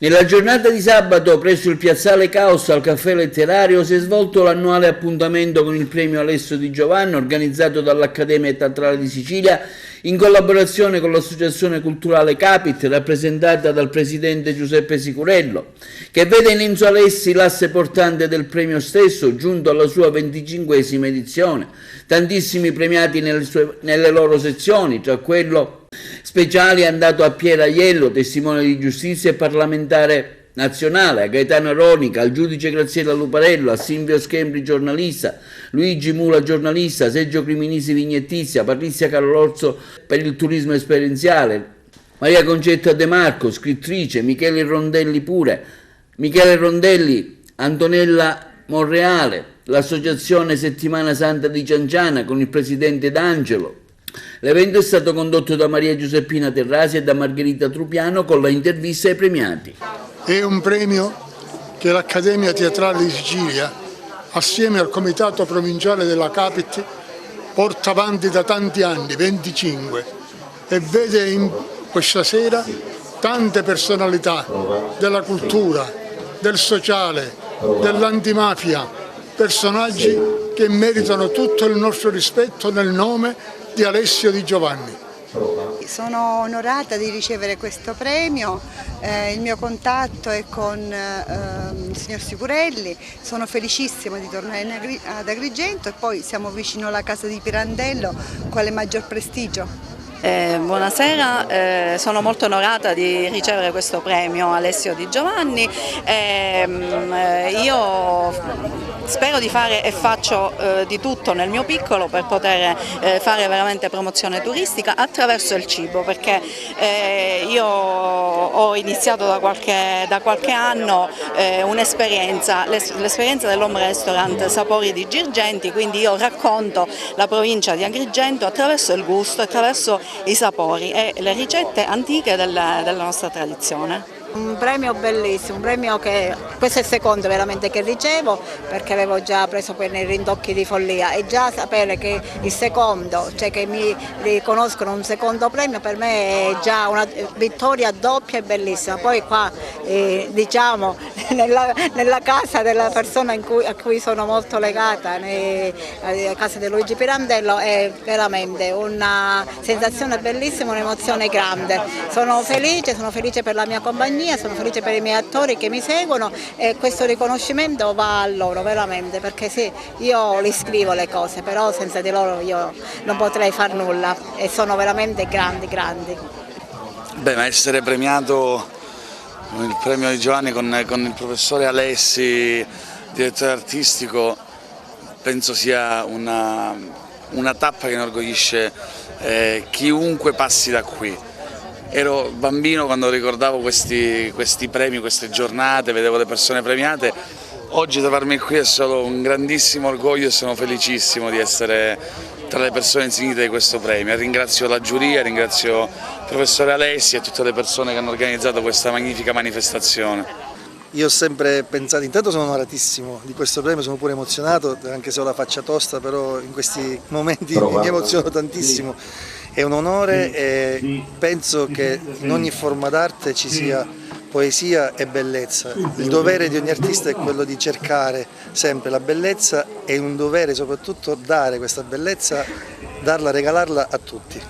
Nella giornata di sabato, presso il piazzale Caos al Caffè Letterario, si è svolto l'annuale appuntamento con il premio Alessio Di Giovanni, organizzato dall'Accademia Teatrale di Sicilia in collaborazione con l'Associazione Culturale Capit, rappresentata dal presidente Giuseppe Sicurello, che vede in Enzo Alessi l'asse portante del premio stesso, giunto alla sua 25esima edizione. Tantissimi premiati nelle loro sezioni, tra quello speciale è andato a Piera Aiello, testimone di giustizia e parlamentare nazionale, a Gaetano Ronica, al giudice Graziella Luparello, a Silvio Schembri, giornalista, Luigi Mula, giornalista, Sergio Criminisi, vignettista, Patrizia Carolorzo per il turismo esperienziale, Maria Concetta De Marco, scrittrice, Michele Rondelli, Antonella Monreale, l'associazione Settimana Santa di Cianciana con il presidente D'Angelo. L'evento è stato condotto da Maria Giuseppina Terrasi e da Margherita Trupiano con la intervista ai premiati. È un premio che l'Accademia Teatrale di Sicilia, assieme al Comitato Provinciale della Capit, porta avanti da tanti anni, 25, e vede in questa sera tante personalità della cultura, del sociale, dell'antimafia, personaggi che meritano tutto il nostro rispetto nel nome di Alessio Di Giovanni. Sono onorata di ricevere questo premio, il mio contatto è con il signor Sicurelli, sono felicissima di tornare ad Agrigento e poi siamo vicino alla casa di Pirandello, quale maggior prestigio. Buonasera, sono molto onorata di ricevere questo premio Alessio Di Giovanni. Io spero di fare e faccio di tutto nel mio piccolo per poter fare veramente promozione turistica attraverso il cibo, perché io ho iniziato da qualche anno l'esperienza dell'Home Restaurant Sapori di Girgenti, quindi io racconto la provincia di Agrigento attraverso il gusto, attraverso i sapori e le ricette antiche della nostra tradizione. Un premio bellissimo, un premio che questo è il secondo veramente che ricevo, perché avevo già preso poi nei Rindocchi di Follia, e già sapere che il secondo, cioè che mi riconoscono un secondo premio, per me è già una vittoria doppia e bellissima. Poi qua diciamo nella casa della persona a cui sono molto legata, nella casa di Luigi Pirandello, è veramente una sensazione bellissima, un'emozione grande. Sono felice per la mia compagnia, sono felice per i miei attori che mi seguono, e questo riconoscimento va a loro veramente, perché sì, io li scrivo le cose, però senza di loro io non potrei far nulla, e sono veramente grandi. Beh, ma essere premiato con il premio Di Giovanni con il professore Alessi, direttore artistico, penso sia una tappa che inorgoglisce chiunque passi da qui. Ero bambino quando ricordavo questi premi, queste giornate, vedevo le persone premiate. Oggi trovarmi qui è solo un grandissimo orgoglio e sono felicissimo di essere tra le persone insignite di questo premio. Ringrazio la giuria, ringrazio il professore Alessi e tutte le persone che hanno organizzato questa magnifica manifestazione. Io ho sempre pensato, intanto sono onoratissimo di questo premio, sono pure emozionato, anche se ho la faccia tosta, però in questi momenti mi emoziono tantissimo. È un onore e penso che in ogni forma d'arte ci sia poesia e bellezza. Il dovere di ogni artista è quello di cercare sempre la bellezza, e un dovere soprattutto dare questa bellezza, regalarla a tutti.